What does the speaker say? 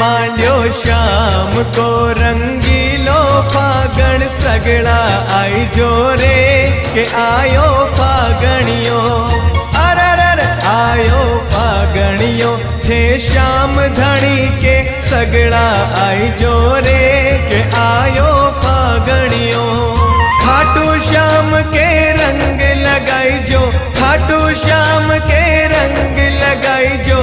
मांड्यो शाम को रंगीलो फागण सगड़ा आई जो रे के आयो फागणियो अरर आयो फागणियो थे श्याम धनी के सगड़ा आई जो रे के आयो फागणियो खाटू श्याम के रंग लगाई जो खाटू श्याम के रंग लगाई जो